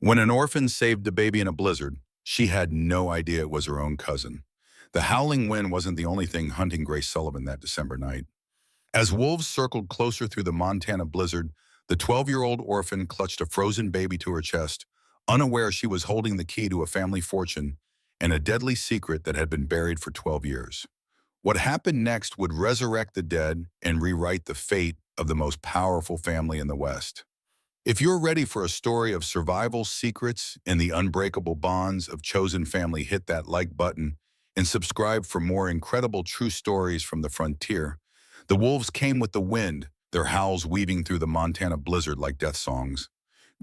When an orphan saved a baby in a blizzard, she had no idea it was her own cousin. The howling wind wasn't the only thing hunting Grace Sullivan that December night. As wolves circled closer through the Montana blizzard, the 12-year-old orphan clutched a frozen baby to her chest, unaware she was holding the key to a family fortune and a deadly secret that had been buried for 12 years. What happened next would resurrect the dead and rewrite the fate of the most powerful family in the West. If you're ready for a story of survival, secrets, and the unbreakable bonds of chosen family, hit that like button and subscribe for more incredible true stories from the frontier. The wolves came with the wind, their howls weaving through the Montana blizzard like death songs.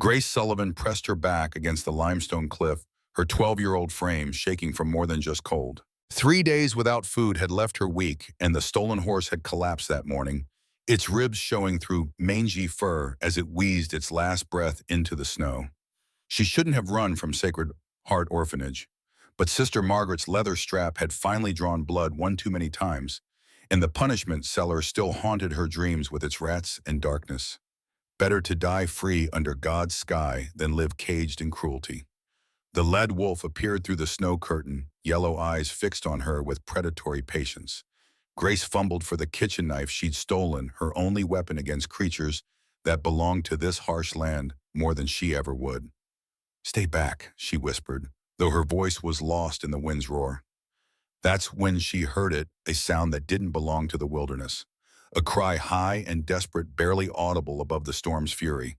Grace Sullivan pressed her back against the limestone cliff, her 12-year-old frame shaking from more than just cold. 3 days without food had left her weak, and the stolen horse had collapsed that morning, its ribs showing through mangy fur as it wheezed its last breath into the snow. She shouldn't have run from Sacred Heart Orphanage, but Sister Margaret's leather strap had finally drawn blood one too many times, and the punishment cellar still haunted her dreams with its rats and darkness. Better to die free under God's sky than live caged in cruelty. The lead wolf appeared through the snow curtain, yellow eyes fixed on her with predatory patience. Grace fumbled for the kitchen knife she'd stolen, her only weapon against creatures that belonged to this harsh land more than she ever would. "Stay back," she whispered, though her voice was lost in the wind's roar. That's when she heard it, a sound that didn't belong to the wilderness. A cry high and desperate, barely audible above the storm's fury.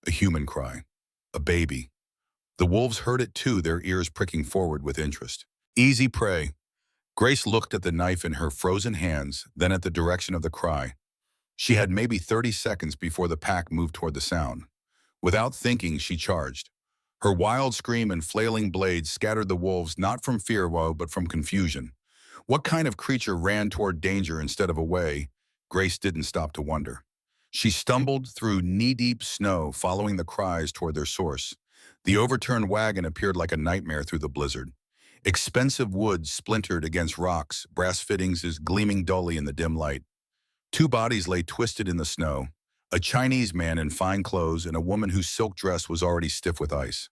A human cry. A baby. The wolves heard it too, their ears pricking forward with interest. Easy prey. Grace looked at the knife in her frozen hands, then at the direction of the cry. She had maybe 30 seconds before the pack moved toward the sound. Without thinking, she charged. Her wild scream and flailing blades scattered the wolves not from fear, but from confusion. What kind of creature ran toward danger instead of away? Grace didn't stop to wonder. She stumbled through knee-deep snow, following the cries toward their source. The overturned wagon appeared like a nightmare through the blizzard. Expensive wood splintered against rocks, brass fittings gleaming dully in the dim light. Two bodies lay twisted in the snow, a Chinese man in fine clothes and a woman whose silk dress was already stiff with ice.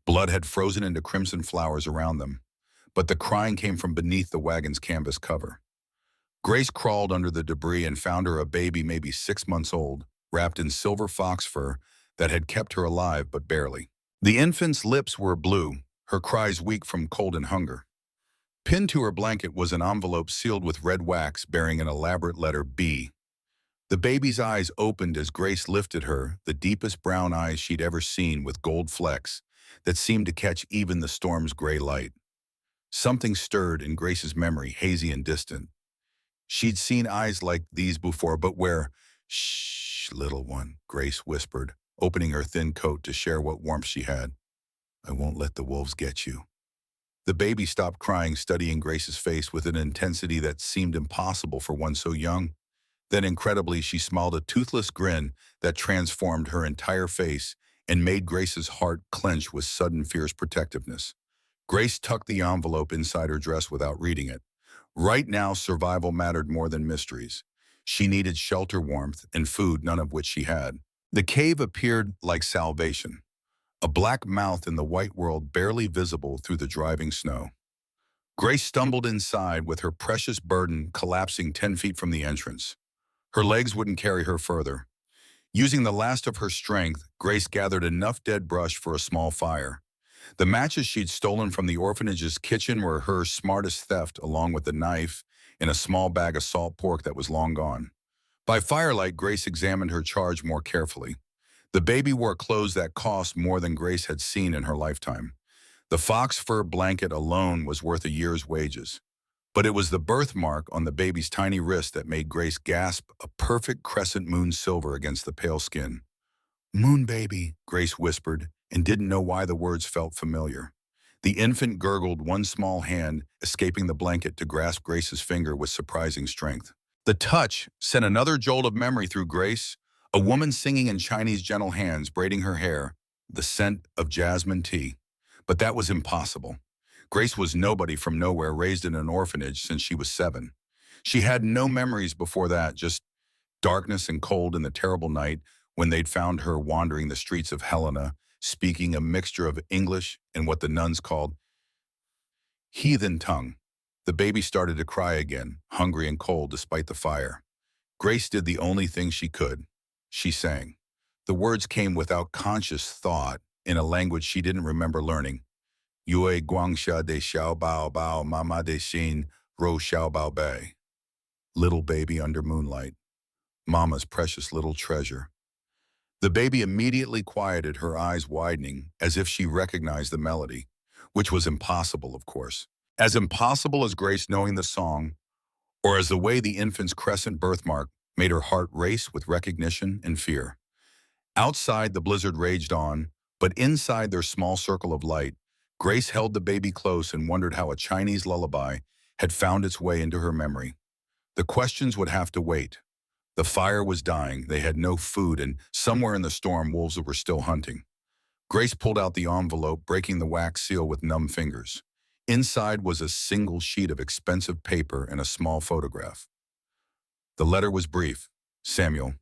Blood had frozen into crimson flowers around them, but the crying came from beneath the wagon's canvas cover. Grace crawled under the debris and found her a baby maybe 6 months old, wrapped in silver fox fur that had kept her alive but barely. The infant's lips were blue, her cries weak from cold and hunger. Pinned to her blanket was an envelope sealed with red wax bearing an elaborate letter B. The baby's eyes opened as Grace lifted her, the deepest brown eyes she'd ever seen with gold flecks that seemed to catch even the storm's gray light. Something stirred in Grace's memory, hazy and distant. She'd seen eyes like these before, but where? "Shh, little one," Grace whispered, opening her thin coat to share what warmth she had. "I won't let the wolves get you." The baby stopped crying, studying Grace's face with an intensity that seemed impossible for one so young. Then incredibly, she smiled a toothless grin that transformed her entire face and made Grace's heart clench with sudden fierce protectiveness. Grace tucked the envelope inside her dress without reading it. Right now, survival mattered more than mysteries. She needed shelter, warmth, and food, none of which she had. The cave appeared like salvation. A black mouth in the white world barely visible through the driving snow. Grace stumbled inside with her precious burden collapsing 10 feet from the entrance. Her legs wouldn't carry her further. Using the last of her strength, Grace gathered enough dead brush for a small fire. The matches she'd stolen from the orphanage's kitchen were her smartest theft, along with the knife and a small bag of salt pork that was long gone. By firelight, Grace examined her charge more carefully. The baby wore clothes that cost more than Grace had seen in her lifetime. The fox fur blanket alone was worth a year's wages. But it was the birthmark on the baby's tiny wrist that made Grace gasp, a perfect crescent moon silver against the pale skin. "Moon baby," Grace whispered, and didn't know why the words felt familiar. The infant gurgled, one small hand escaping the blanket to grasp Grace's finger with surprising strength. The touch sent another jolt of memory through Grace, a woman singing in Chinese gentle hands, braiding her hair, the scent of jasmine tea. But that was impossible. Grace was nobody from nowhere, raised in an orphanage since she was 7. She had no memories before that, just darkness and cold in the terrible night when they'd found her wandering the streets of Helena, speaking a mixture of English and what the nuns called heathen tongue. The baby started to cry again, hungry and cold despite the fire. Grace did the only thing she could. She sang. The words came without conscious thought in a language she didn't remember learning. Yue guangsha de xiao bao bao mama de xin ro xiao bao bei. Little baby under moonlight. Mama's precious little treasure. The baby immediately quieted, her eyes widening as if she recognized the melody, which was impossible, of course. As impossible as Grace knowing the song, or as the way the infant's crescent birthmark made her heart race with recognition and fear. Outside, the blizzard raged on, but inside their small circle of light, Grace held the baby close and wondered how a Chinese lullaby had found its way into her memory. The questions would have to wait. The fire was dying, they had no food, and somewhere in the storm, wolves were still hunting. Grace pulled out the envelope, breaking the wax seal with numb fingers. Inside was a single sheet of expensive paper and a small photograph. The letter was brief. Samuel,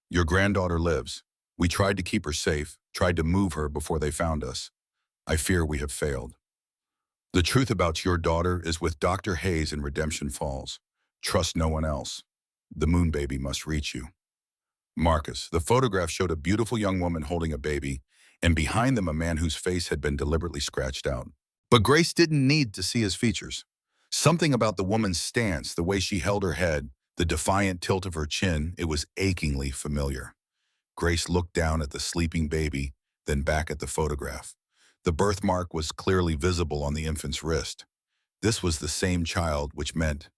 your granddaughter lives. We tried to keep her safe, tried to move her before they found us. I fear we have failed. The truth about your daughter is with Dr. Hayes in Redemption Falls. Trust no one else. The moon baby must reach you. Marcus, the photograph showed a beautiful young woman holding a baby, and behind them a man whose face had been deliberately scratched out. But Grace didn't need to see his features. Something about the woman's stance, the way she held her head, the defiant tilt of her chin, it was achingly familiar. Grace looked down at the sleeping baby, then back at the photograph. The birthmark was clearly visible on the infant's wrist. This was the same child, which meant,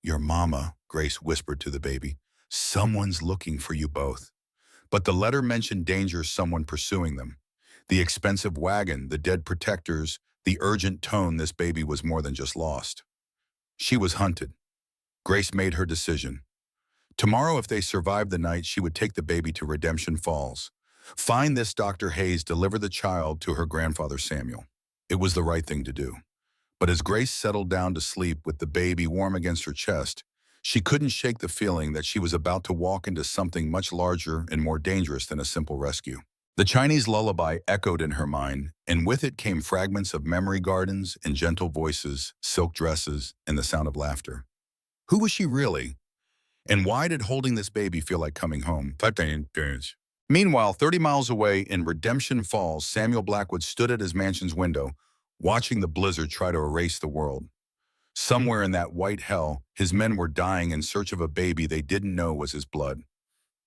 "Your mama," Grace whispered to the baby. "Someone's looking for you both." But the letter mentioned danger, someone pursuing them. The expensive wagon, the dead protectors, the urgent tone, this baby was more than just lost. She was hunted. Grace made her decision. Tomorrow, if they survived the night, she would take the baby to Redemption Falls. Find this Dr. Hayes, deliver the child to her grandfather Samuel. It was the right thing to do. But as Grace settled down to sleep with the baby warm against her chest, she couldn't shake the feeling that she was about to walk into something much larger and more dangerous than a simple rescue. The Chinese lullaby echoed in her mind, and with it came fragments of memory gardens and gentle voices, silk dresses, and the sound of laughter. Who was she really? And why did holding this baby feel like coming home? Meanwhile, 30 miles away in Redemption Falls, Samuel Blackwood stood at his mansion's window, watching the blizzard try to erase the world. Somewhere in that white hell, his men were dying in search of a baby they didn't know was his blood.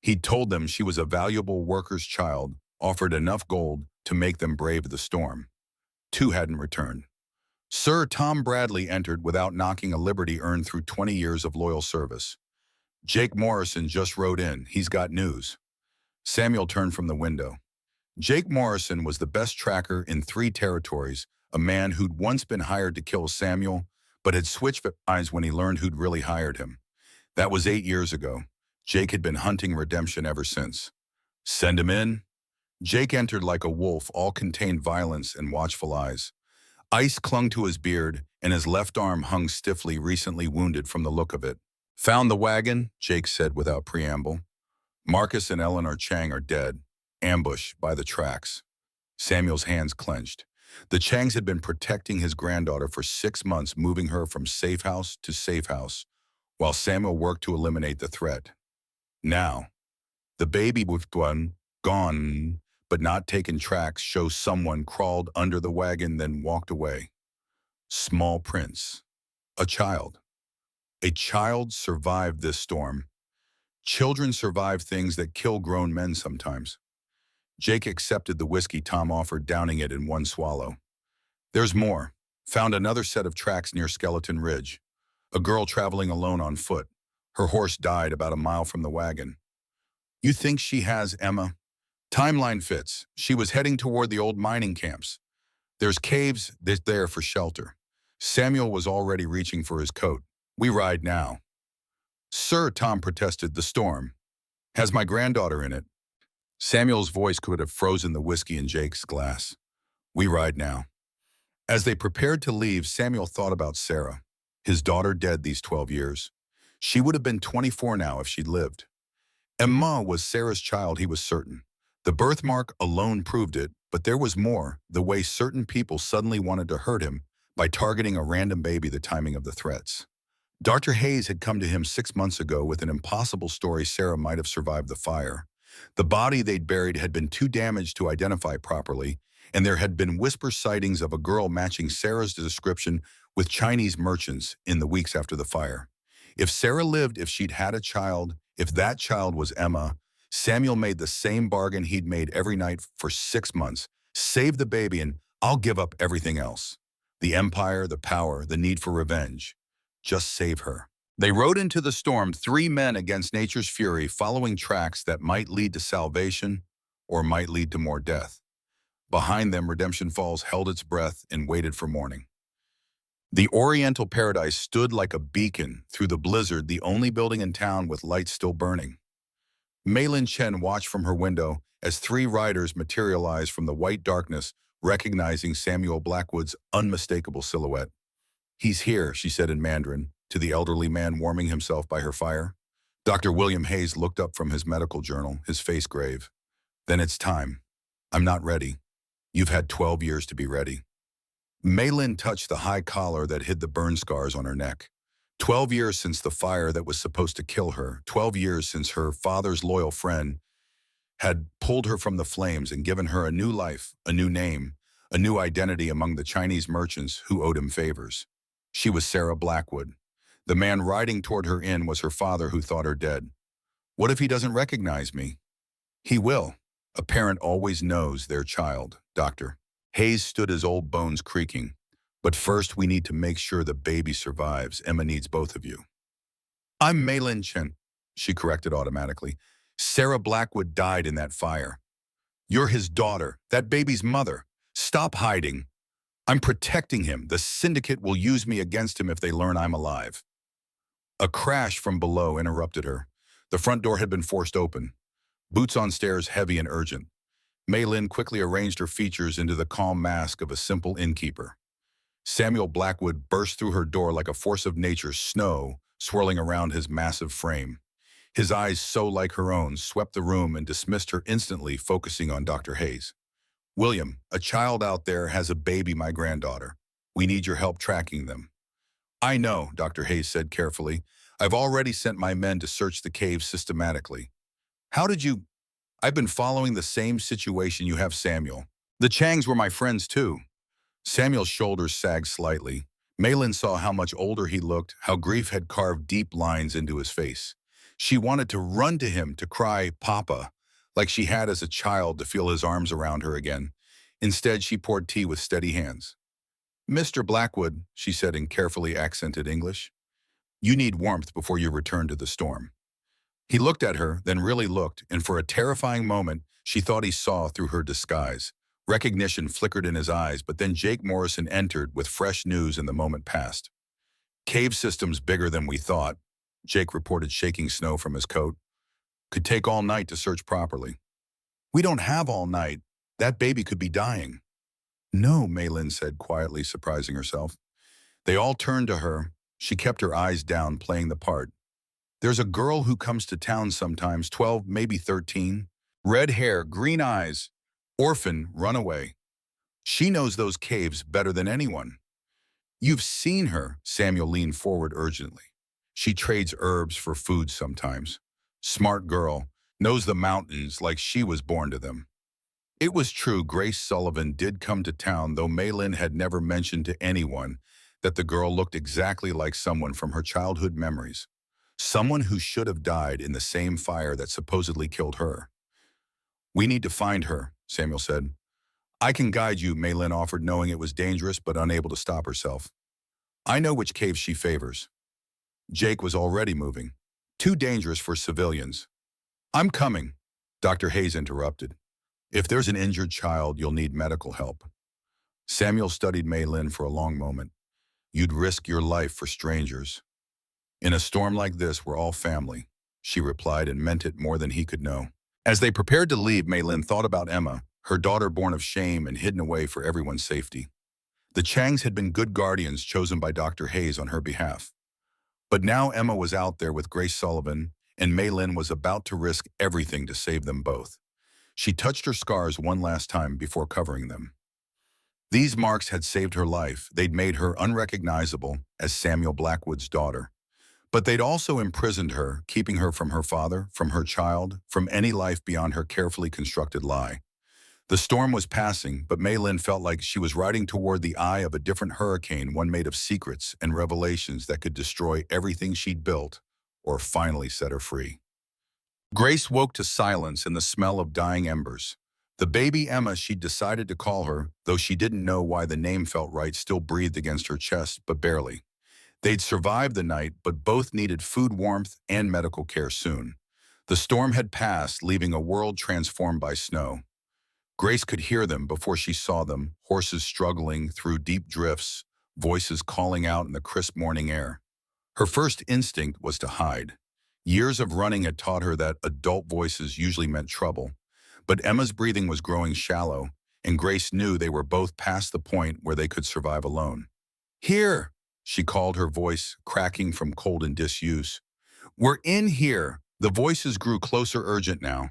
He'd told them she was a valuable worker's child, offered enough gold to make them brave the storm. Two hadn't returned. Sir Tom Bradley entered without knocking, a liberty earned through 20 years of loyal service. Jake Morrison just rode in. He's got news. Samuel turned from the window. Jake Morrison was the best tracker in 3 territories, a man who'd once been hired to kill Samuel, but had switched eyes when he learned who'd really hired him. That was 8 years ago. Jake had been hunting redemption ever since. Send him in. Jake entered like a wolf, all contained violence and watchful eyes. Ice clung to his beard, and his left arm hung stiffly, recently wounded from the look of it. Found the wagon, Jake said without preamble. Marcus and Eleanor Chang are dead, ambushed by the tracks. Samuel's hands clenched. The Changs had been protecting his granddaughter for 6 months, moving her from safe house to safe house, while Samuel worked to eliminate the threat. Now, the baby with one gone, but not taken tracks, shows someone crawled under the wagon, then walked away. Small prints. A child. A child survived this storm. Children survive things that kill grown men sometimes. Jake accepted the whiskey Tom offered, downing it in one swallow. There's more. Found another set of tracks near Skeleton Ridge. A girl traveling alone on foot. Her horse died about a mile from the wagon. You think she has Emma? Timeline fits. She was heading toward the old mining camps. There's caves there for shelter. Samuel was already reaching for his coat. We ride now. Sir, Tom protested, the storm has my granddaughter in it. Samuel's voice could have frozen the whiskey in Jake's glass. We ride now. As they prepared to leave, Samuel thought about Sarah, his daughter dead these 12 years. She would have been 24 now if she'd lived. Emma was Sarah's child, he was certain. The birthmark alone proved it, But there was more, the way certain people suddenly wanted to hurt him by targeting a random baby, the timing of the threats. Dr. Hayes had come to him 6 months ago with an impossible story Sarah might have survived the fire. The body they'd buried had been too damaged to identify properly, and there had been whisper sightings of a girl matching Sarah's description with Chinese merchants in the weeks after the fire. If Sarah lived, if she'd had a child, if that child was Emma, Samuel made the same bargain he'd made every night for 6 months. Save the baby and I'll give up everything else. The empire, the power, the need for revenge. Just save her. They rode into the storm, 3 men against nature's fury, following tracks that might lead to salvation or might lead to more death. Behind them, Redemption Falls held its breath and waited for morning. The Oriental Paradise stood like a beacon through the blizzard, the only building in town with lights still burning. Maylin Chen watched from her window as 3 riders materialized from the white darkness, recognizing Samuel Blackwood's unmistakable silhouette. "He's here," she said in Mandarin, to the elderly man warming himself by her fire. Dr. William Hayes looked up from his medical journal, his face grave. "Then it's time. I'm not ready. You've had 12 years to be ready." Maylin touched the high collar that hid the burn scars on her neck. 12 years since the fire that was supposed to kill her. 12 years since her father's loyal friend had pulled her from the flames and given her a new life, a new name, a new identity among the Chinese merchants who owed him favors. She was Sarah Blackwood. The man riding toward her inn was her father who thought her dead. "What if he doesn't recognize me?" "He will. A parent always knows their child, Doctor." Hayes stood, his old bones creaking. "But first we need to make sure the baby survives. Emma needs both of you." "I'm Maylin Chen," she corrected automatically. "Sarah Blackwood died in that fire. You're his daughter, that baby's mother. Stop hiding. I'm protecting him. The syndicate will use me against him if they learn I'm alive." A crash from below interrupted her. The front door had been forced open. Boots on stairs, heavy and urgent. Maylin quickly arranged her features into the calm mask of a simple innkeeper. Samuel Blackwood burst through her door like a force of nature, snow swirling around his massive frame. His eyes, so like her own, swept the room and dismissed her instantly, focusing on Dr. Hayes. "William, a child out there has a baby, my granddaughter. We need your help tracking them." "I know," Dr. Hayes said carefully. "I've already sent my men to search the cave systematically." "How did you—" "I've been following the same situation you have, Samuel. The Changs were my friends too." Samuel's shoulders sagged slightly. Maylin saw how much older he looked, how grief had carved deep lines into his face. She wanted to run to him, to cry, "Papa," like she had as a child, to feel his arms around her again. Instead, she poured tea with steady hands. "Mr. Blackwood," she said in carefully accented English, "you need warmth before you return to the storm." He looked at her, then really looked, and for a terrifying moment, she thought he saw through her disguise. Recognition flickered in his eyes, but then Jake Morrison entered with fresh news and the moment passed. "Cave system's bigger than we thought," Jake reported, shaking snow from his coat. "Could take all night to search properly." "We don't have all night. That baby could be dying." "No," Maylin said quietly, surprising herself. They all turned to her. She kept her eyes down, playing the part. "There's a girl who comes to town sometimes, 12, maybe 13. Red hair, green eyes. Orphan, runaway. She knows those caves better than anyone." "You've seen her," Samuel leaned forward urgently. "She trades herbs for food sometimes. Smart girl, knows the mountains like she was born to them." It was true, Grace Sullivan did come to town, though Maylin had never mentioned to anyone that the girl looked exactly like someone from her childhood memories. Someone who should have died in the same fire that supposedly killed her. "We need to find her," Samuel said. "I can guide you," Maylin offered, knowing it was dangerous but unable to stop herself. "I know which cave she favors." Jake was already moving. "Too dangerous for civilians." "I'm coming," Dr. Hayes interrupted. "If there's an injured child, you'll need medical help." Samuel studied Maylin for a long moment. "You'd risk your life for strangers." "In a storm like this, we're all family," she replied, and meant it more than he could know. As they prepared to leave, Maylin thought about Emma, her daughter born of shame and hidden away for everyone's safety. The Changs had been good guardians chosen by Dr. Hayes on her behalf. But now Emma was out there with Grace Sullivan, and Maylin was about to risk everything to save them both. She touched her scars one last time before covering them. These marks had saved her life. They'd made her unrecognizable as Samuel Blackwood's daughter. But they'd also imprisoned her, keeping her from her father, from her child, from any life beyond her carefully constructed lie. The storm was passing, but Mei Lin felt like she was riding toward the eye of a different hurricane, one made of secrets and revelations that could destroy everything she'd built or finally set her free. Grace woke to silence and the smell of dying embers. The baby Emma she'd decided to call her, though she didn't know why the name felt right, still breathed against her chest, but barely. They'd survived the night, but both needed food warmth and medical care soon. The storm had passed, leaving a world transformed by snow. Grace could hear them before she saw them, horses struggling through deep drifts, voices calling out in the crisp morning air. Her first instinct was to hide. Years of running had taught her that adult voices usually meant trouble. But Emma's breathing was growing shallow, and Grace knew they were both past the point where they could survive alone. "Here!" she called, her voice cracking from cold and disuse. "We're in here!" The voices grew closer, urgent now.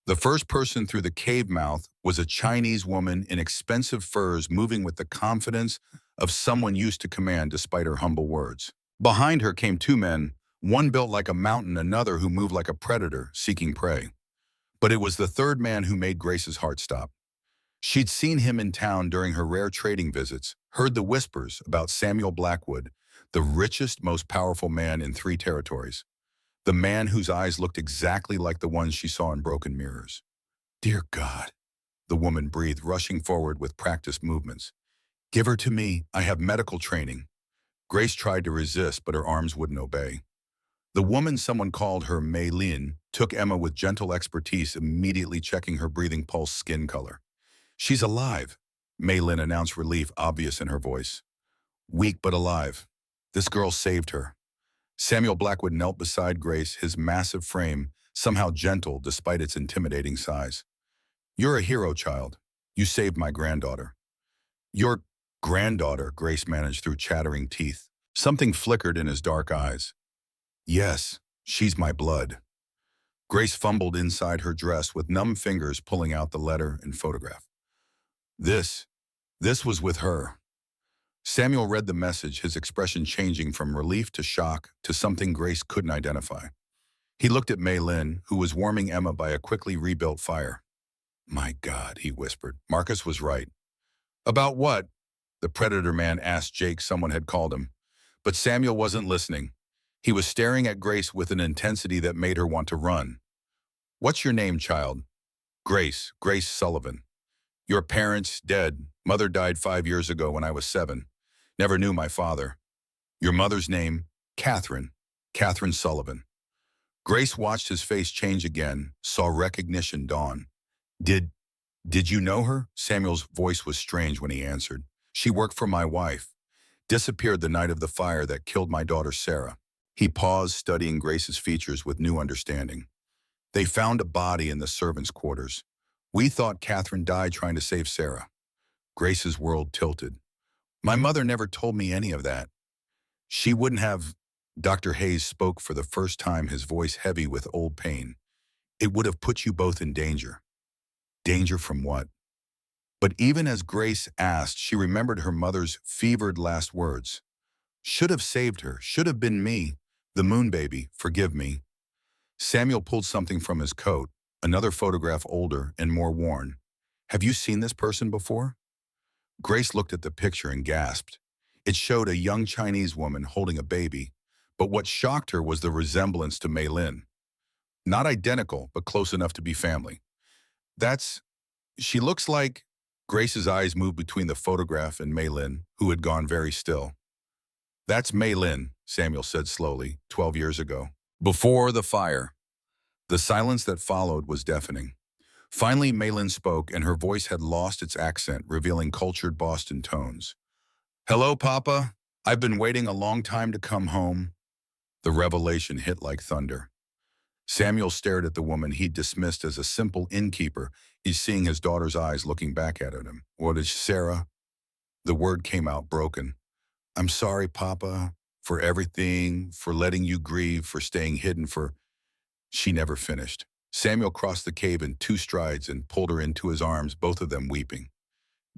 The first person through the cave mouth was a Chinese woman in expensive furs, moving with the confidence of someone used to command despite her humble words. Behind her came two men, one built like a mountain, another who moved like a predator, seeking prey. But it was the third man who made Grace's heart stop. She'd seen him in town during her rare trading visits, heard the whispers about Samuel Blackwood, the richest, most powerful man in 3 territories. The man whose eyes looked exactly like the ones she saw in broken mirrors. "Dear God," the woman breathed, rushing forward with practiced movements. "Give her to me. I have medical training." Grace tried to resist, but her arms wouldn't obey. The woman, someone called her Mei Lin, took Emma with gentle expertise, immediately checking her breathing, pulse, skin color. "She's alive," Mei Lin announced, relief obvious in her voice. "Weak but alive. This girl saved her." Samuel Blackwood knelt beside Grace, his massive frame somehow gentle despite its intimidating size. "You're a hero, child. You saved my granddaughter." "Your granddaughter," Grace managed through chattering teeth. Something flickered in his dark eyes. "Yes, she's my blood." Grace fumbled inside her dress with numb fingers, pulling out the letter and photograph. This was with her. Samuel read the message, his expression changing from relief to shock to something Grace couldn't identify. He looked at Mei Lin, who was warming Emma by a quickly rebuilt fire. "My God," he whispered. Marcus was right. "About what?" the predator man asked Jake, someone had called him. But Samuel wasn't listening. He was staring at Grace with an intensity that made her want to run. "What's your name, child?" "Grace Sullivan." "Your parents dead. Mother died 5 years ago when I was 7. Never knew my father." "Your mother's name?" "Catherine Sullivan." Grace watched his face change again, saw recognition dawn. Did you know her?" Samuel's voice was strange when he answered. "She worked for my wife. Disappeared the night of the fire that killed my daughter Sarah." He paused, studying Grace's features with new understanding. "They found a body in the servants' quarters. We thought Catherine died trying to save Sarah." Grace's world tilted. "My mother never told me any of that." "She wouldn't have." Dr. Hayes spoke for the first time, his voice heavy with old pain. "It would have put you both in danger." Danger from what? But even as Grace asked, she remembered her mother's fevered last words. "Should have saved her. Should have been me. The moon baby. Forgive me." Samuel pulled something from his coat, another photograph, older and more worn. "Have you seen this person before?" Grace looked at the picture and gasped. It showed a young Chinese woman holding a baby, but what shocked her was the resemblance to Mei Lin. Not identical, but close enough to be family. She looks like." Grace's eyes moved between the photograph and Mei Lin, who had gone very still. "That's Mei Lin," Samuel said slowly, 12 years ago. Before the fire. The silence that followed was deafening. Finally, Mei Lin spoke, and her voice had lost its accent, revealing cultured Boston tones. "Hello, Papa. I've been waiting a long time to come home." The revelation hit like thunder. Samuel stared at the woman he'd dismissed as a simple innkeeper. He's seeing his daughter's eyes looking back at him. "What is Sarah?" The word came out broken. "I'm sorry, Papa, for everything, for letting you grieve, for staying hidden, for..." She never finished. Samuel crossed the cave in 2 strides and pulled her into his arms, both of them weeping.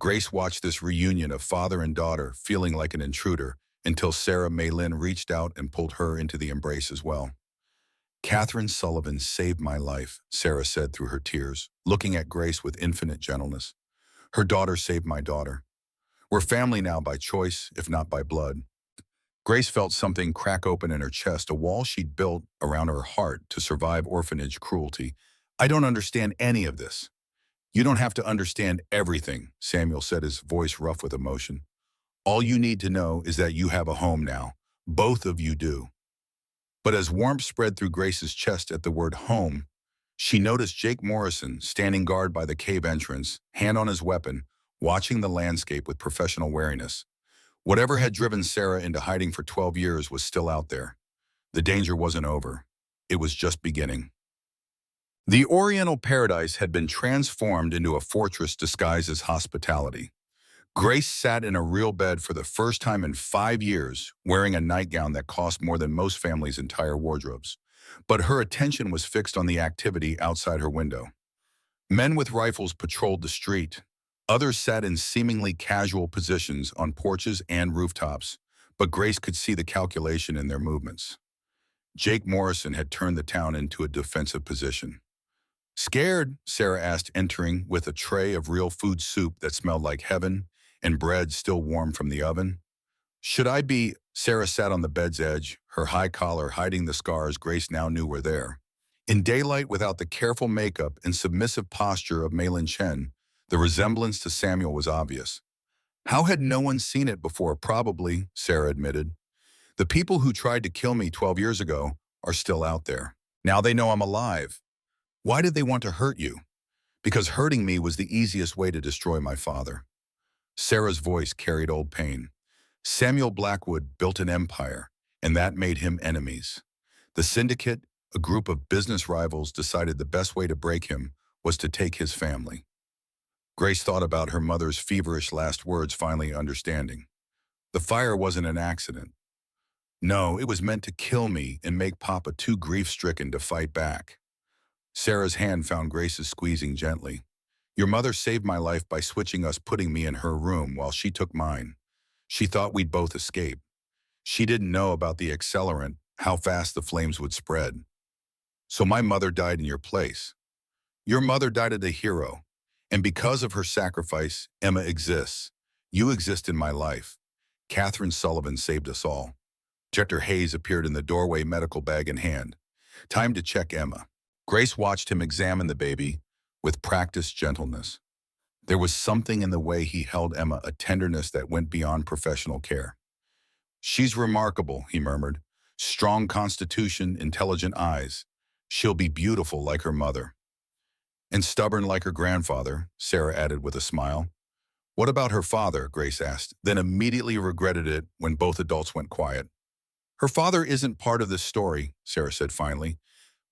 Grace watched this reunion of father and daughter, feeling like an intruder, until Sarah Maylin reached out and pulled her into the embrace as well. "Catherine Sullivan saved my life," Sarah said through her tears, looking at Grace with infinite gentleness. "Her daughter saved my daughter. We're family now by choice, if not by blood." Grace felt something crack open in her chest, a wall she'd built around her heart to survive orphanage cruelty. "I don't understand any of this." "You don't have to understand everything," Samuel said, his voice rough with emotion. "All you need to know is that you have a home now. Both of you do." But as warmth spread through Grace's chest at the word home, she noticed Jake Morrison standing guard by the cave entrance, hand on his weapon, watching the landscape with professional wariness. Whatever had driven Sarah into hiding for 12 years was still out there. The danger wasn't over. It was just beginning. The Oriental paradise had been transformed into a fortress disguised as hospitality. Grace sat in a real bed for the first time in 5 years, wearing a nightgown that cost more than most families' entire wardrobes. But her attention was fixed on the activity outside her window. Men with rifles patrolled the street. Others sat in seemingly casual positions on porches and rooftops, but Grace could see the calculation in their movements. Jake Morrison had turned the town into a defensive position. "Scared?" Sarah asked, entering with a tray of real food soup that smelled like heaven and bread still warm from the oven. "Should I be?" Sarah sat on the bed's edge, her high collar hiding the scars Grace now knew were there. In daylight, without the careful makeup and submissive posture of Maylin Chen, the resemblance to Samuel was obvious. "How had no one seen it before?" "Probably," Sarah admitted. "The people who tried to kill me 12 years ago are still out there. Now they know I'm alive." "Why did they want to hurt you?" "Because hurting me was the easiest way to destroy my father." Sarah's voice carried old pain. Samuel Blackwood built an empire, and that made him enemies. The syndicate, a group of business rivals, decided the best way to break him was to take his family. Grace thought about her mother's feverish last words, finally understanding. The fire wasn't an accident. No, it was meant to kill me and make Papa too grief-stricken to fight back. Sarah's hand found Grace's, squeezing gently. "Your mother saved my life by switching us, putting me in her room while she took mine. She thought we'd both escape. She didn't know about the accelerant, how fast the flames would spread. So my mother died in your place. Your mother died as a hero, and because of her sacrifice, Emma exists. You exist in my life. Catherine Sullivan saved us all." Dr. Hayes appeared in the doorway, medical bag in hand. "Time to check Emma." Grace watched him examine the baby with practiced gentleness. There was something in the way he held Emma, a tenderness that went beyond professional care. "She's remarkable," he murmured. "Strong constitution, intelligent eyes. She'll be beautiful like her mother." "And stubborn like her grandfather," Sarah added with a smile. "What about her father?" Grace asked, then immediately regretted it when both adults went quiet. "Her father isn't part of this story," Sarah said finally.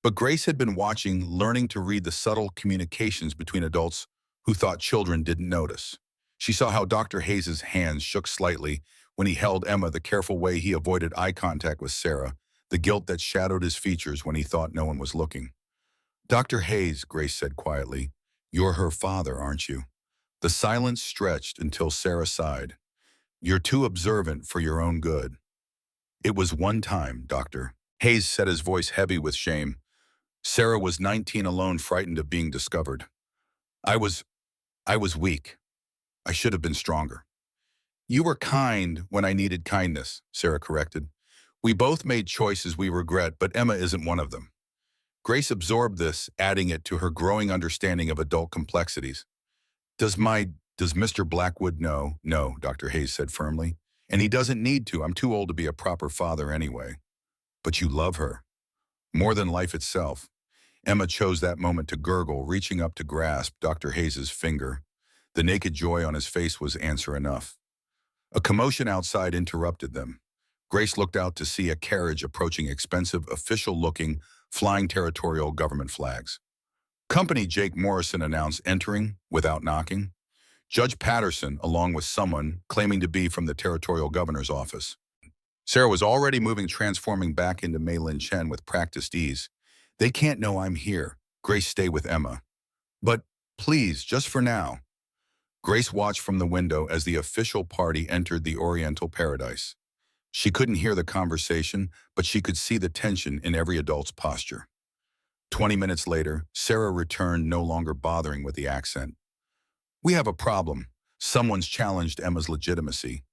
But Grace had been watching, learning to read the subtle communications between adults who thought children didn't notice. She saw how Dr. Hayes's hands shook slightly when he held Emma, the careful way he avoided eye contact with Sarah, the guilt that shadowed his features when he thought no one was looking. "Dr. Hayes," Grace said quietly, "you're her father, aren't you?" The silence stretched until Sarah sighed. "You're too observant for your own good." "It was one time, Doctor." Hayes said, his voice heavy with shame. "Sarah was 19, alone, frightened of being discovered. I was weak. I should have been stronger." "You were kind when I needed kindness," Sarah corrected. "We both made choices we regret, but Emma isn't one of them." Grace absorbed this, adding it to her growing understanding of adult complexities. Does Mr. Blackwood know?" "No," Dr. Hayes said firmly. "And he doesn't need to. I'm too old to be a proper father anyway." "But you love her. More than life itself." Emma chose that moment to gurgle, reaching up to grasp Dr. Hayes's finger. The naked joy on his face was answer enough. A commotion outside interrupted them. Grace looked out to see a carriage approaching, expensive, official-looking, flying territorial government flags. "Company," Jake Morrison announced, entering without knocking. Judge Patterson, along with someone claiming to be from the territorial governor's office. Sarah was already moving, transforming back into Maylin Chen with practiced ease. "They can't know I'm here." Grace, stay with Emma. But please, just for now. Grace watched from the window as the official party entered the Oriental paradise. She couldn't hear the conversation, but she could see the tension in every adult's posture. 20 minutes later, Sarah returned, no longer bothering with the accent. We have a problem. Someone's challenged Emma's legitimacy.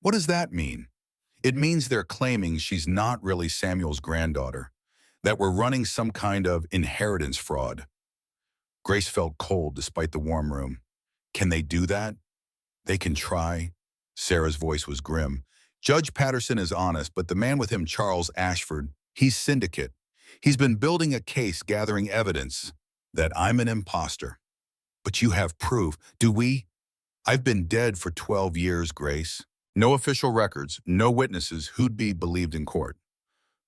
What does that mean? It means they're claiming she's not really Samuel's granddaughter, that we're running some kind of inheritance fraud. Grace felt cold despite the warm room. Can they do that? They can try. Sarah's voice was grim. Judge Patterson is honest, but the man with him, Charles Ashford, he's syndicate. He's been building a case, gathering evidence that I'm an imposter. But you have proof. Do we? I've been dead for 12 years, Grace. No official records, no witnesses who'd be believed in court.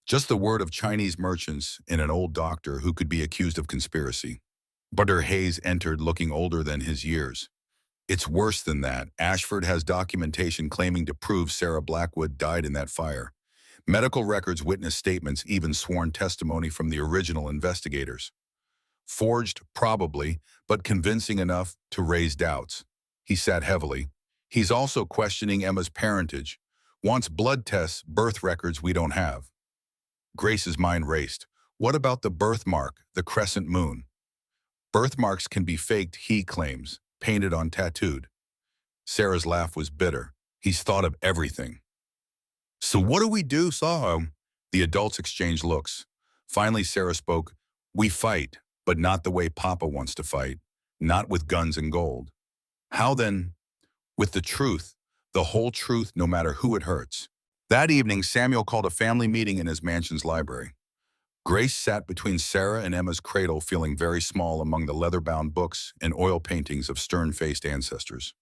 Just the word of Chinese merchants and an old doctor who could be accused of conspiracy. Butter Hayes entered looking older than his years. It's worse than that. Ashford has documentation claiming to prove Sarah Blackwood died in that fire. Medical records, witness statements, even sworn testimony from the original investigators. Forged, probably, but convincing enough to raise doubts. He sat heavily. He's also questioning Emma's parentage. Wants blood tests, birth records we don't have. Grace's mind raced. What about the birthmark, the crescent moon? Birthmarks can be faked, he claims, painted on tattooed. Sarah's laugh was bitter. He's thought of everything. So what do we do, Saho? The adults exchanged looks. Finally, Sarah spoke. We fight, but not the way Papa wants to fight. Not with guns and gold. How then? With the truth. The whole truth, no matter who it hurts. That evening, Samuel called a family meeting in his mansion's library. Grace sat between Sarah and Emma's cradle, feeling very small among the leather-bound books and oil paintings of stern-faced ancestors.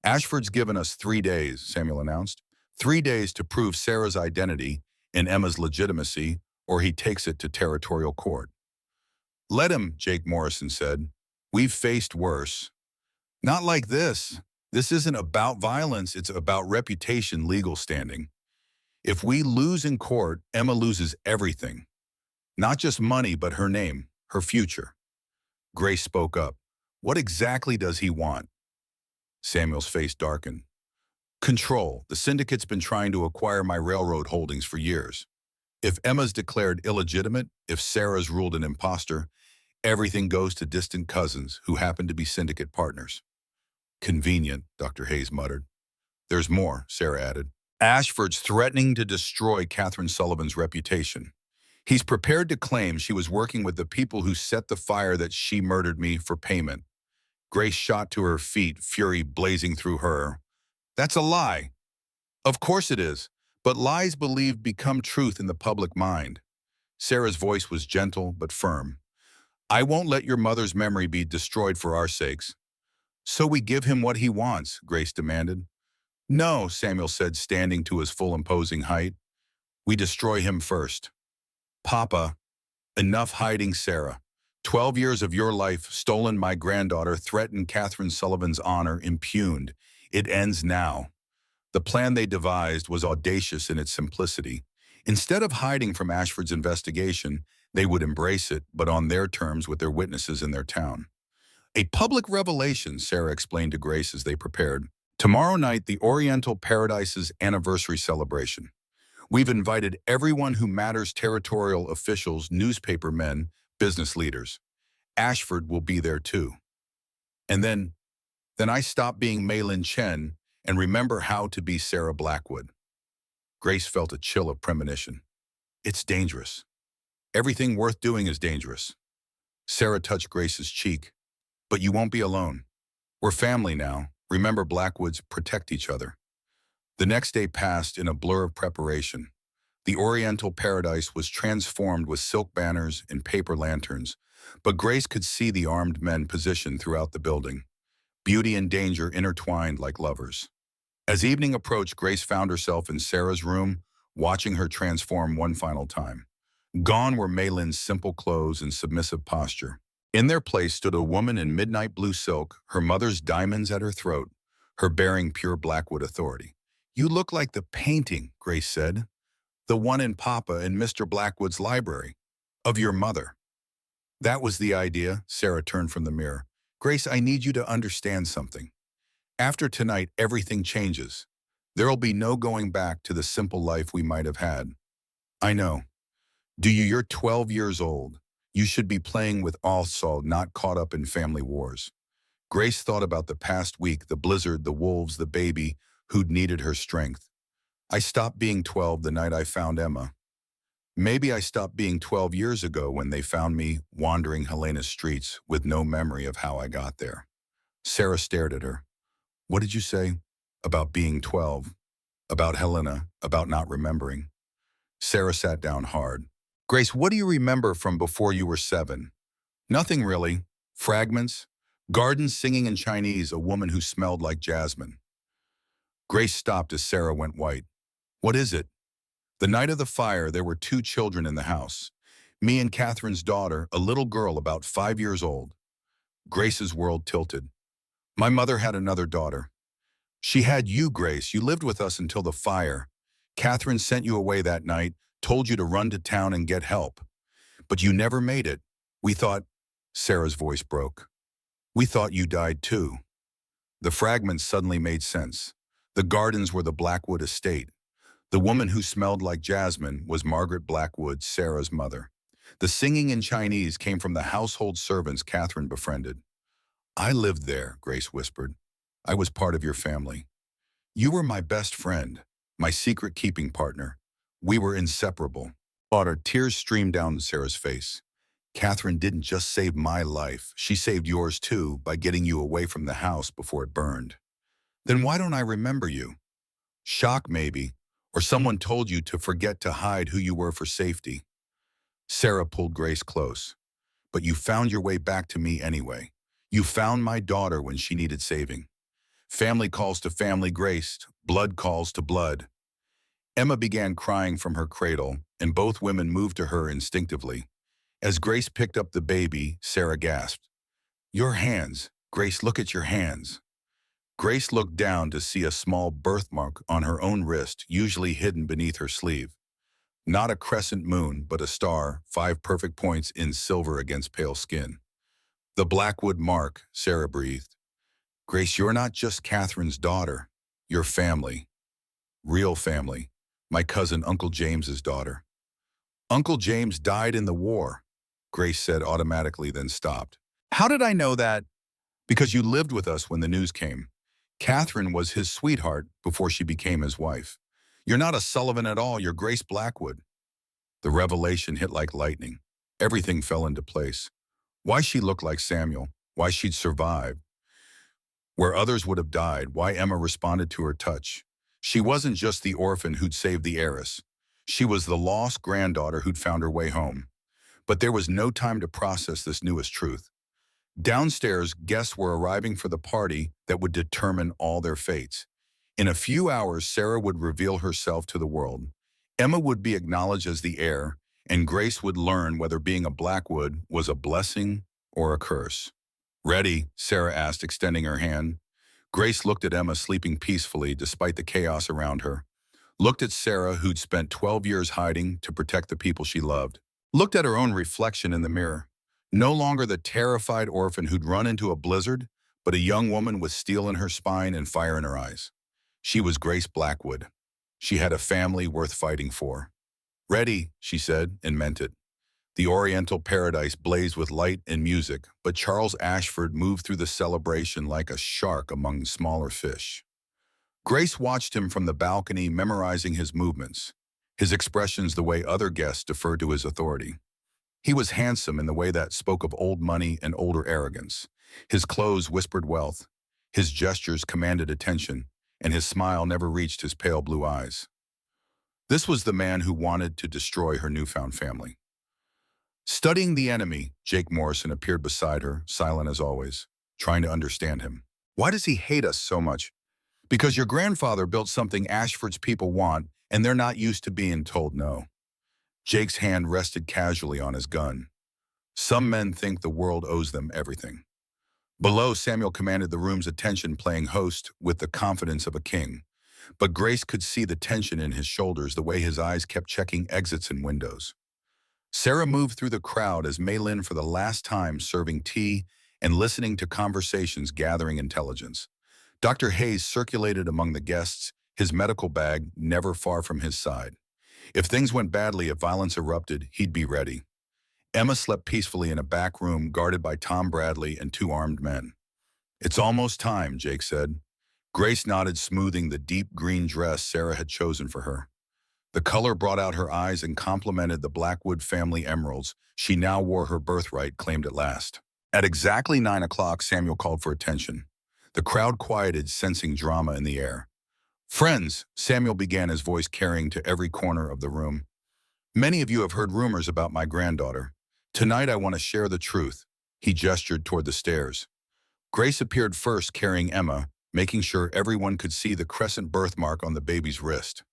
Ashford's given us 3 days, Samuel announced. 3 days to prove Sarah's identity and Emma's legitimacy, or he takes it to territorial court. Let him, Jake Morrison said. We've faced worse. Not like this. This isn't about violence, it's about reputation, legal standing. If we lose in court, Emma loses everything. Not just money, but her name, her future. Grace spoke up. What exactly does he want? Samuel's face darkened. Control. The syndicate's been trying to acquire my railroad holdings for years. If Emma's declared illegitimate, if Sarah's ruled an imposter, everything goes to distant cousins who happen to be syndicate partners. Convenient, Dr. Hayes muttered. There's more, Sarah added. Ashford's threatening to destroy Catherine Sullivan's reputation. He's prepared to claim she was working with the people who set the fire, that she murdered me for payment. Grace shot to her feet, fury blazing through her. That's a lie. Of course it is, but lies believed become truth in the public mind. Sarah's voice was gentle but firm. I won't let your mother's memory be destroyed for our sakes. So we give him what he wants, Grace demanded. No, Samuel said, standing to his full imposing height. We destroy him first. Papa, enough hiding, Sarah. 12 years of your life, stolen my granddaughter, threatened Catherine Sullivan's honor, impugned. It ends now. The plan they devised was audacious in its simplicity. Instead of hiding from Ashford's investigation, they would embrace it, but on their terms with their witnesses in their town. A public revelation, Sarah explained to Grace as they prepared. Tomorrow night, the Oriental Paradise's anniversary celebration. We've invited everyone who matters, territorial officials, newspaper men, business leaders. Ashford will be there too. And then I stop being Mei Lin Chen and remember how to be Sarah Blackwood. Grace felt a chill of premonition. It's dangerous. Everything worth doing is dangerous. Sarah touched Grace's cheek. But you won't be alone. We're family now. Remember, Blackwoods protect each other. The next day passed in a blur of preparation. The Oriental Paradise was transformed with silk banners and paper lanterns, but Grace could see the armed men positioned throughout the building. Beauty and danger intertwined like lovers. As evening approached, Grace found herself in Sarah's room, watching her transform one final time. Gone were Maylin's simple clothes and submissive posture. In their place stood a woman in midnight blue silk, her mother's diamonds at her throat, her bearing pure Blackwood authority. You look like the painting, Grace said, the one in Papa and Mr. Blackwood's library, of your mother. That was the idea. Sarah turned from the mirror. Grace, I need you to understand something. After tonight, everything changes. There'll be no going back to the simple life we might have had. I know. You're 12 years old. You should be playing with Allsall, not caught up in family wars. Grace thought about the past week, the blizzard, the wolves, the baby who'd needed her strength. I stopped being 12 the night I found Emma. Maybe I stopped being 12 years ago when they found me wandering Helena's streets with no memory of how I got there. Sarah stared at her. What did you say? About being 12? About Helena? About not remembering? Sarah sat down hard. Grace, what do you remember from before you were 7? Nothing really. Fragments. Gardens singing in Chinese, a woman who smelled like jasmine. Grace stopped as Sarah went white. What is it? The night of the fire, there were 2 children in the house. Me and Catherine's daughter, a little girl about 5 years old. Grace's world tilted. My mother had another daughter. She had you, Grace. You lived with us until the fire. Catherine sent you away that night, told you to run to town and get help. But you never made it. We thought, Sarah's voice broke. We thought you died too. The fragments suddenly made sense. The gardens were the Blackwood estate. The woman who smelled like jasmine was Margaret Blackwood, Sarah's mother. The singing in Chinese came from the household servants Catherine befriended. I lived there, Grace whispered. I was part of your family. You were my best friend, my secret-keeping partner. We were inseparable. Tears streamed down Sarah's face. Catherine didn't just save my life. She saved yours too by getting you away from the house before it burned. Then why don't I remember you? Shock, maybe. Or someone told you to forget to hide who you were for safety. Sarah pulled Grace close. But you found your way back to me anyway. You found my daughter when she needed saving. Family calls to family, Grace. Blood calls to blood. Emma began crying from her cradle, and both women moved to her instinctively. As Grace picked up the baby, Sarah gasped. Your hands. Grace, look at your hands. Grace looked down to see a small birthmark on her own wrist, usually hidden beneath her sleeve. Not a crescent moon, but a star, 5 perfect points in silver against pale skin. The Blackwood mark, Sarah breathed. Grace, you're not just Catherine's daughter. You're family. Real family. My cousin, Uncle James's daughter. Uncle James died in the war, Grace said automatically, then stopped. How did I know that? Because you lived with us when the news came. Catherine was his sweetheart before she became his wife. You're not a Sullivan at all, you're Grace Blackwood. The revelation hit like lightning. Everything fell into place. Why she looked like Samuel, why she'd survived, where others would have died, why Emma responded to her touch. She wasn't just the orphan who'd saved the heiress. She was the lost granddaughter who'd found her way home. But there was no time to process this newest truth. Downstairs, guests were arriving for the party that would determine all their fates. In a few hours, Sarah would reveal herself to the world. Emma would be acknowledged as the heir, and Grace would learn whether being a Blackwood was a blessing or a curse. Ready? Sarah asked, extending her hand. Grace looked at Emma sleeping peacefully despite the chaos around her. Looked at Sarah, who'd spent 12 years hiding to protect the people she loved. Looked at her own reflection in the mirror. No longer the terrified orphan who'd run into a blizzard, but a young woman with steel in her spine and fire in her eyes. She was Grace Blackwood. She had a family worth fighting for. Ready, she said, and meant it. The Oriental paradise blazed with light and music, but Charles Ashford moved through the celebration like a shark among smaller fish. Grace watched him from the balcony, memorizing his movements, his expressions the way other guests deferred to his authority. He was handsome in the way that spoke of old money and older arrogance. His clothes whispered wealth, his gestures commanded attention, and his smile never reached his pale blue eyes. This was the man who wanted to destroy her newfound family. Studying the enemy, Jake Morrison appeared beside her, silent as always, trying to understand him. Why does he hate us so much? Because your grandfather built something Ashford's people want, and they're not used to being told no. Jake's hand rested casually on his gun. Some men think the world owes them everything. Below, Samuel commanded the room's attention, playing host with the confidence of a king. But Grace could see the tension in his shoulders, the way his eyes kept checking exits and windows. Sarah moved through the crowd as Maylin for the last time serving tea and listening to conversations gathering intelligence. Dr. Hayes circulated among the guests, his medical bag never far from his side. If things went badly, if violence erupted, he'd be ready. Emma slept peacefully in a back room guarded by Tom Bradley and two armed men. "It's almost time," Jake said. Grace nodded, smoothing the deep green dress Sarah had chosen for her. The color brought out her eyes and complemented the Blackwood family emeralds she now wore, her birthright claimed at last. At exactly 9 o'clock, Samuel called for attention. The crowd quieted, sensing drama in the air. "Friends," Samuel began, his voice carrying to every corner of the room. "Many of you have heard rumors about my granddaughter. Tonight I want to share the truth." He gestured toward the stairs. Grace appeared first, carrying Emma, making sure everyone could see the crescent birthmark on the baby's wrist.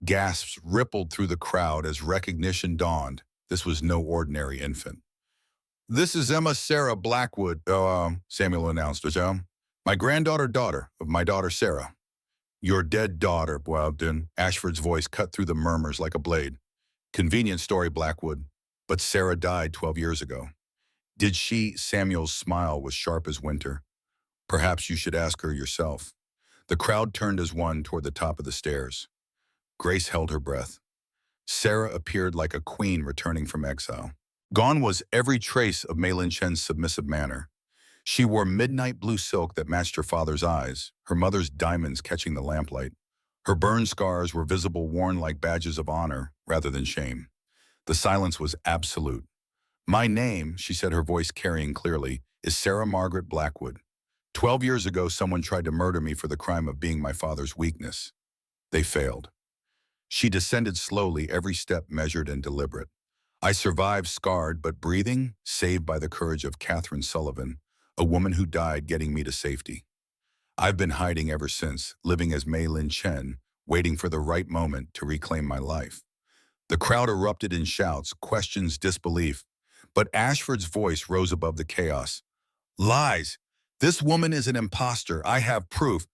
Gasps rippled through the crowd as recognition dawned. This was no ordinary infant. "This is Emma Sarah Blackwood," Samuel announced. "My daughter of my daughter Sarah." "Your dead daughter," Bwabden. Ashford's voice cut through the murmurs like a blade. "Convenient story, Blackwood. But Sarah died 12 years ago." "Did she?" Samuel's smile was sharp as winter. "Perhaps you should ask her yourself." The crowd turned as one toward the top of the stairs. Grace held her breath. Sarah appeared like a queen returning from exile. Gone was every trace of Mei Lin Chen's submissive manner. She wore midnight blue silk that matched her father's eyes, her mother's diamonds catching the lamplight. Her burn scars were visible, worn like badges of honor rather than shame. The silence was absolute. "My name," she said, her voice carrying clearly, "is Sarah Margaret Blackwood. 12 years ago, someone tried to murder me for the crime of being my father's weakness. They failed." She descended slowly, every step measured and deliberate. "I survived, scarred but breathing, saved by the courage of Grace Sullivan, a woman who died getting me to safety. I've been hiding ever since, living as Mei Lin Chen, waiting for the right moment to reclaim my life." The crowd erupted in shouts, questions, disbelief. But Ashford's voice rose above the chaos. "Lies! This woman is an imposter. I have proof."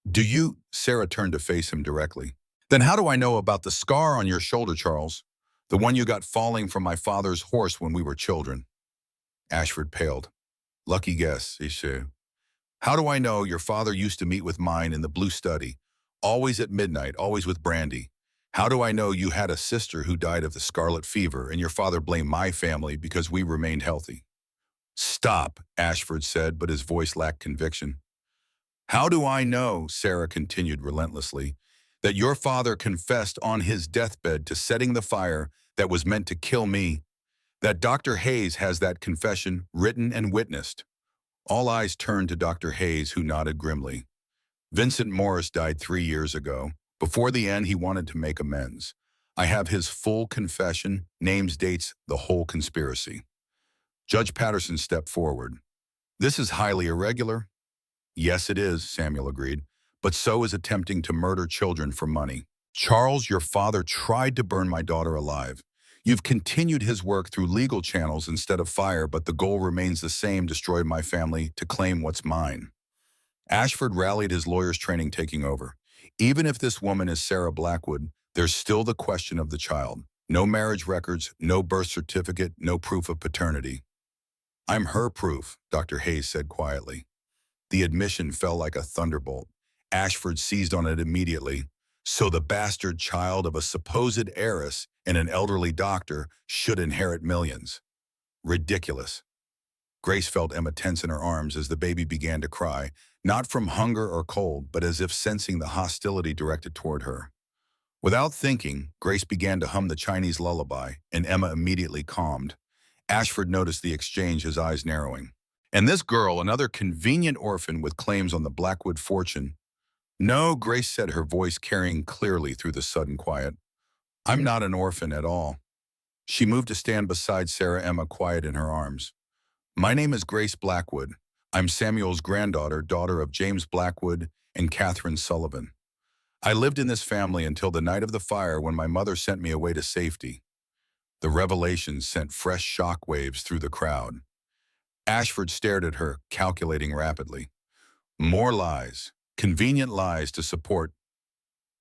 "Do you?" Sarah turned to face him directly. "Then how do I know about the scar on your shoulder, Charles? The one you got falling from my father's horse when we were children." Ashford paled. "Lucky guess," he said. "How do I know? Your father used to meet with mine in the blue study, always at midnight, always with brandy. How do I know you had a sister who died of the scarlet fever and your father blamed my family because we remained healthy?" "Stop," Ashford said, but his voice lacked conviction. "How do I know," Sarah continued relentlessly, "that your father confessed on his deathbed to setting the fire that was meant to kill me? That Dr. Hayes has that confession written and witnessed?" All eyes turned to Dr. Hayes, who nodded grimly. "Vincent Morris died 3 years ago. Before the end, he wanted to make amends. I have his full confession, names, dates, the whole conspiracy." Judge Patterson stepped forward. "This is highly irregular." "Yes, it is," Samuel agreed, "but so is attempting to murder children for money. Charles, your father tried to burn my daughter alive. You've continued his work through legal channels instead of fire, but the goal remains the same: destroy my family to claim what's mine." Ashford rallied, his lawyer's training taking over. "Even if this woman is Sarah Blackwood, there's still the question of the child. No marriage records, no birth certificate, no proof of paternity." "I'm her proof," Dr. Hayes said quietly. The admission fell like a thunderbolt. Ashford seized on it immediately. "So the bastard child of a supposed heiress and an elderly doctor should inherit millions. Ridiculous." Grace felt Emma tense in her arms as the baby began to cry, not from hunger or cold, but as if sensing the hostility directed toward her. Without thinking, Grace began to hum the Chinese lullaby, and Emma immediately calmed. Ashford noticed the exchange, his eyes narrowing. "And this girl, another convenient orphan with claims on the Blackwood fortune?" "No," Grace said, her voice carrying clearly through the sudden quiet. "I'm not an orphan at all." She moved to stand beside Sarah, Emma quiet in her arms. "My name is Grace Blackwood. I'm Samuel's granddaughter, daughter of James Blackwood and Grace Sullivan. I lived in this family until the night of the fire when my mother sent me away to safety." The revelation sent fresh shock waves through the crowd. Ashford stared at her, calculating rapidly. More lies, convenient lies to support.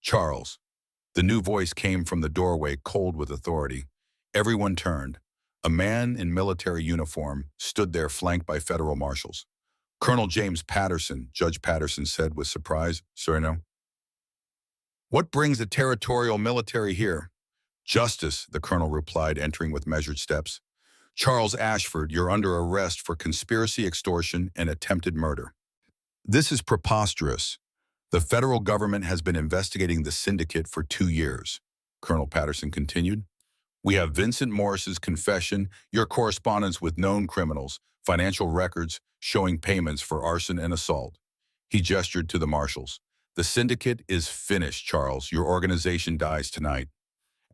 "Charles." The new voice came from the doorway, cold with authority. Everyone turned. A man in military uniform stood there flanked by federal marshals. Colonel James Patterson, Judge Patterson said with surprise, "Sir, no. What brings the territorial military here?" "Justice," the colonel replied, entering with measured steps. "Charles Ashford, you're under arrest for conspiracy, extortion, and attempted murder." "This is preposterous. The federal government has been investigating the syndicate for 2 years," Colonel Patterson continued. "We have Vincent Morris's confession, your correspondence with known criminals, financial records showing payments for arson and assault." He gestured to the marshals. "The syndicate is finished, Charles. Your organization dies tonight."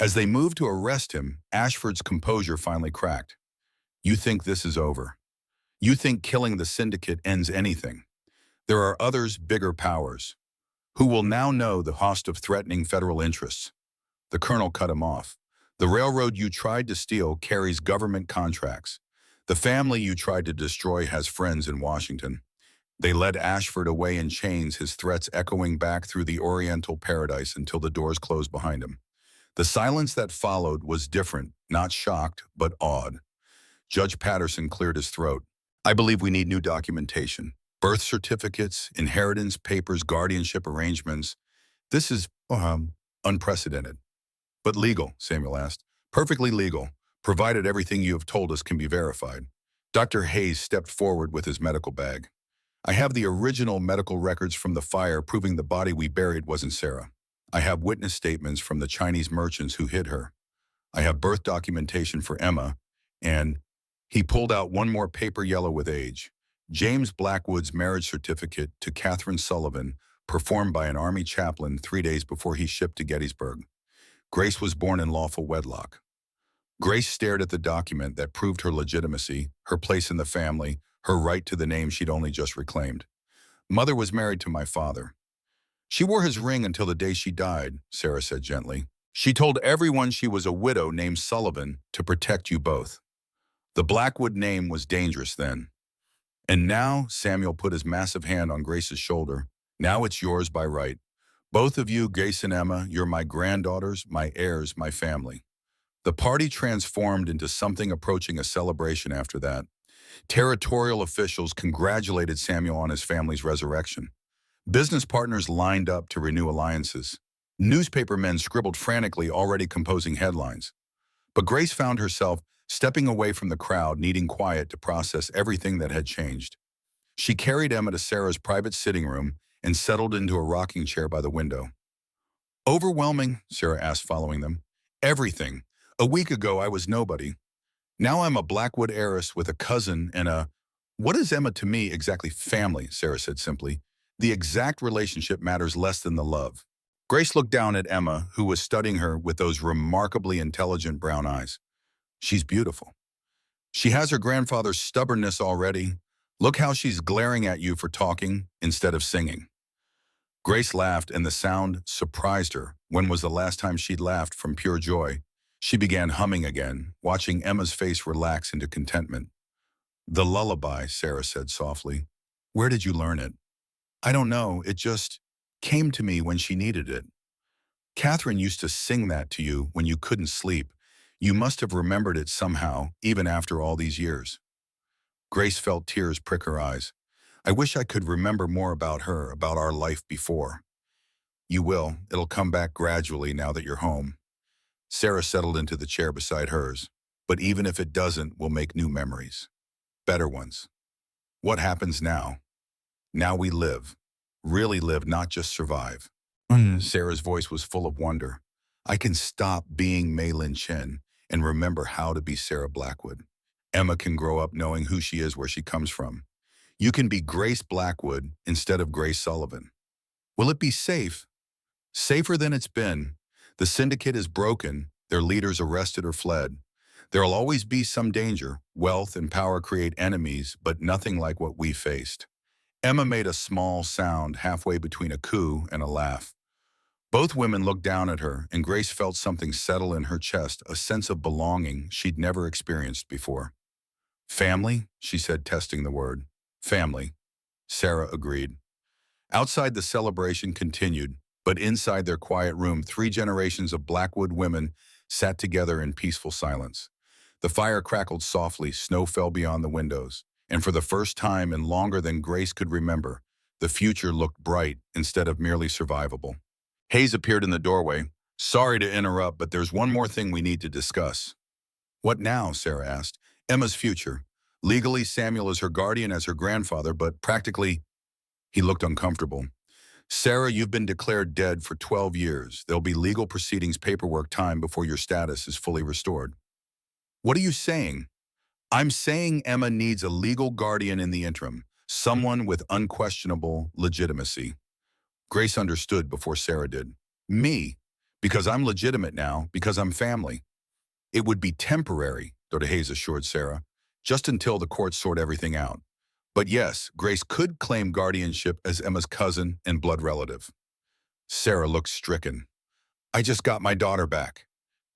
As they moved to arrest him, Ashford's composure finally cracked. "You think this is over? You think killing the syndicate ends anything? There are others, bigger powers, who will now know the cost of threatening federal interests." The colonel cut him off. "The railroad you tried to steal carries government contracts. The family you tried to destroy has friends in Washington." They led Ashford away in chains, his threats echoing back through the Oriental paradise until the doors closed behind him. The silence that followed was different, not shocked, but awed. Judge Patterson cleared his throat. "I believe we need new documentation. Birth certificates, inheritance papers, guardianship arrangements. This is unprecedented." "But legal," Samuel asked. "Perfectly legal, provided everything you have told us can be verified." Dr. Hayes stepped forward with his medical bag. "I have the original medical records from the fire proving the body we buried wasn't Sarah. I have witness statements from the Chinese merchants who hid her. I have birth documentation for Emma, and..." He pulled out one more paper yellow with age. "James Blackwood's marriage certificate to Catherine Sullivan, performed by an Army chaplain 3 days before he shipped to Gettysburg. Grace was born in lawful wedlock." Grace stared at the document that proved her legitimacy, her place in the family, her right to the name she'd only just reclaimed. "Mother was married to my father. She wore his ring until the day she died," Sarah said gently. "She told everyone she was a widow named Sullivan to protect you both. The Blackwood name was dangerous then. And now," Samuel put his massive hand on Grace's shoulder, "now it's yours by right. Both of you, Grace and Emma, you're my granddaughters, my heirs, my family." The party transformed into something approaching a celebration after that. Territorial officials congratulated Samuel on his family's resurrection. Business partners lined up to renew alliances. Newspaper men scribbled frantically, already composing headlines. But Grace found herself stepping away from the crowd, needing quiet to process everything that had changed. She carried Emma to Sarah's private sitting room and settled into a rocking chair by the window. "Overwhelming," Sarah asked, following them. "Everything. A week ago, I was nobody. Now I'm a Blackwood heiress with a cousin and a..." "What is Emma to me exactly?" "Family," Sarah said simply. "The exact relationship matters less than the love." Grace looked down at Emma, who was studying her with those remarkably intelligent brown eyes. "She's beautiful. She has her grandfather's stubbornness already. Look how she's glaring at you for talking instead of singing." Grace laughed, and the sound surprised her. When was the last time she'd laughed from pure joy? She began humming again, watching Emma's face relax into contentment. "The lullaby," Sarah said softly. "Where did you learn it?" "I don't know. It just came to me when she needed it. Catherine used to sing that to you when you couldn't sleep. You must have remembered it somehow, even after all these years." Grace felt tears prick her eyes. "I wish I could remember more about her, about our life before." "You will. It'll come back gradually now that you're home." Sarah settled into the chair beside hers. "But even if it doesn't, we'll make new memories. Better ones. What happens now? Now we live. Really live, not just survive." Sarah's voice was full of wonder. "I can stop being Mei Lin Chen and remember how to be Sarah Blackwood. Emma can grow up knowing who she is, where she comes from. You can be Grace Blackwood instead of Grace Sullivan. Will it be safe? Safer than it's been. The syndicate is broken, their leaders arrested or fled. There'll always be some danger. Wealth and power create enemies, but nothing like what we faced." Emma made a small sound halfway between a coo and a laugh. Both women looked down at her, and Grace felt something settle in her chest, a sense of belonging she'd never experienced before. "Family," she said, testing the word. "Family," Sarah agreed. Outside, the celebration continued, but inside their quiet room, 3 generations of Blackwood women sat together in peaceful silence. The fire crackled softly, snow fell beyond the windows, and for the first time in longer than Grace could remember, the future looked bright instead of merely survivable. Hayes appeared in the doorway. "Sorry to interrupt, but there's one more thing we need to discuss." "What now?" Sarah asked. "Emma's future. Legally, Samuel is her guardian as her grandfather, but practically—" He looked uncomfortable. "Sarah, you've been declared dead for 12 years. There'll be legal proceedings, paperwork time before your status is fully restored." "What are you saying?" "I'm saying Emma needs a legal guardian in the interim, someone with unquestionable legitimacy." Grace understood before Sarah did. "Me? Because I'm legitimate now, because I'm family." "It would be temporary," Dr. Hayes assured Sarah, "just until the courts sort everything out. But yes, Grace could claim guardianship as Emma's cousin and blood relative." Sarah looked stricken. "I just got my daughter back.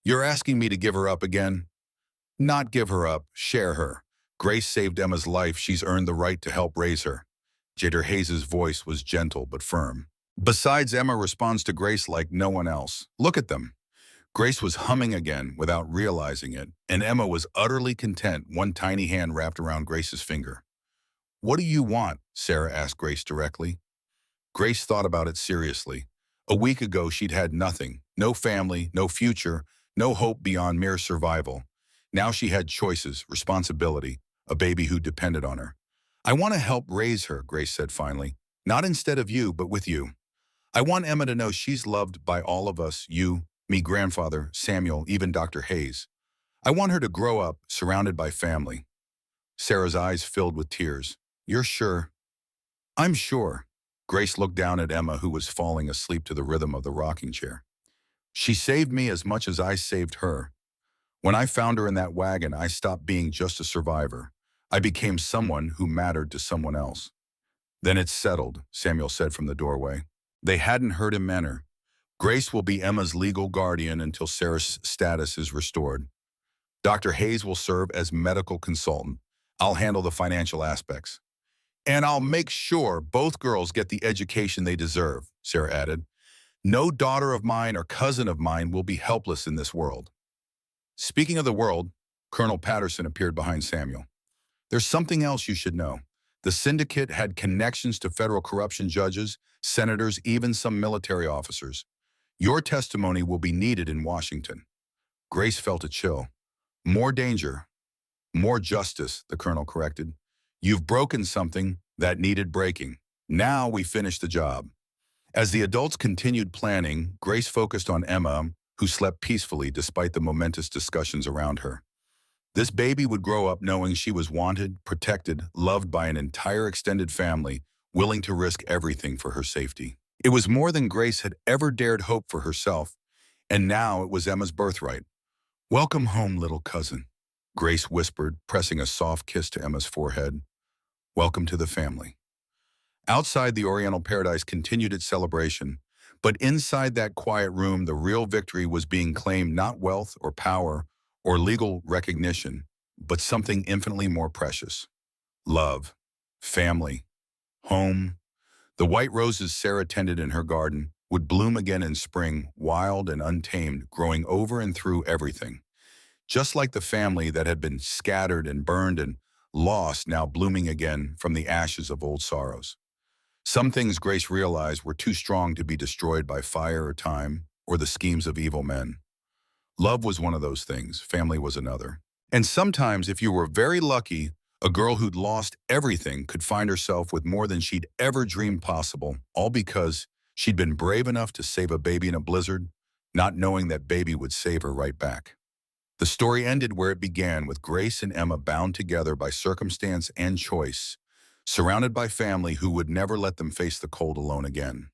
You're asking me to give her up again?" "Not give her up, share her. Grace saved Emma's life. She's earned the right to help raise her." Dr. Hayes' voice was gentle but firm. "Besides, Emma responds to Grace like no one else. Look at them." Grace was humming again without realizing it, and Emma was utterly content, one tiny hand wrapped around Grace's finger. "What do you want?" Sarah asked Grace directly. Grace thought about it seriously. A week ago, she'd had nothing. No family, no future, no hope beyond mere survival. Now she had choices, responsibility, a baby who depended on her. "I want to help raise her," Grace said finally. "Not instead of you, but with you. I want Emma to know she's loved by all of us, you, me, grandfather, Samuel, even Dr. Hayes. I want her to grow up surrounded by family." Sarah's eyes filled with tears. "You're sure?" "I'm sure." Grace looked down at Emma, who was falling asleep to the rhythm of the rocking chair. "She saved me as much as I saved her. When I found her in that wagon, I stopped being just a survivor. I became someone who mattered to someone else." "Then it's settled," Samuel said from the doorway. They hadn't heard him enter. "Grace will be Emma's legal guardian until Sarah's status is restored. Dr. Hayes will serve as medical consultant. I'll handle the financial aspects. And I'll make sure both girls get the education they deserve," Sarah added. "No daughter of mine or cousin of mine will be helpless in this world." Speaking of the world, Colonel Patterson appeared behind Samuel. "There's something else you should know. The syndicate had connections to federal corruption judges, senators, even some military officers. Your testimony will be needed in Washington." Grace felt a chill. "More danger, more justice," the colonel corrected. "You've broken something that needed breaking. Now we finish the job." As the adults continued planning, Grace focused on Emma, who slept peacefully despite the momentous discussions around her. This baby would grow up knowing she was wanted, protected, loved by an entire extended family, willing to risk everything for her safety. It was more than Grace had ever dared hope for herself, and now it was Emma's birthright. "Welcome home, little cousin," Grace whispered, pressing a soft kiss to Emma's forehead. "Welcome to the family." Outside, the Oriental Paradise continued its celebration, but inside that quiet room, the real victory was being claimed, not wealth or power or legal recognition, but something infinitely more precious. Love, family, home. The white roses Sarah tended in her garden would bloom again in spring, wild and untamed, growing over and through everything. Just like the family that had been scattered and burned and lost, now blooming again from the ashes of old sorrows. Some things Grace realized were too strong to be destroyed by fire or time or the schemes of evil men. Love was one of those things, family was another. And sometimes, if you were very lucky, a girl who'd lost everything could find herself with more than she'd ever dreamed possible, all because she'd been brave enough to save a baby in a blizzard, not knowing that baby would save her right back. The story ended where it began, with Grace and Emma bound together by circumstance and choice, surrounded by family who would never let them face the cold alone again.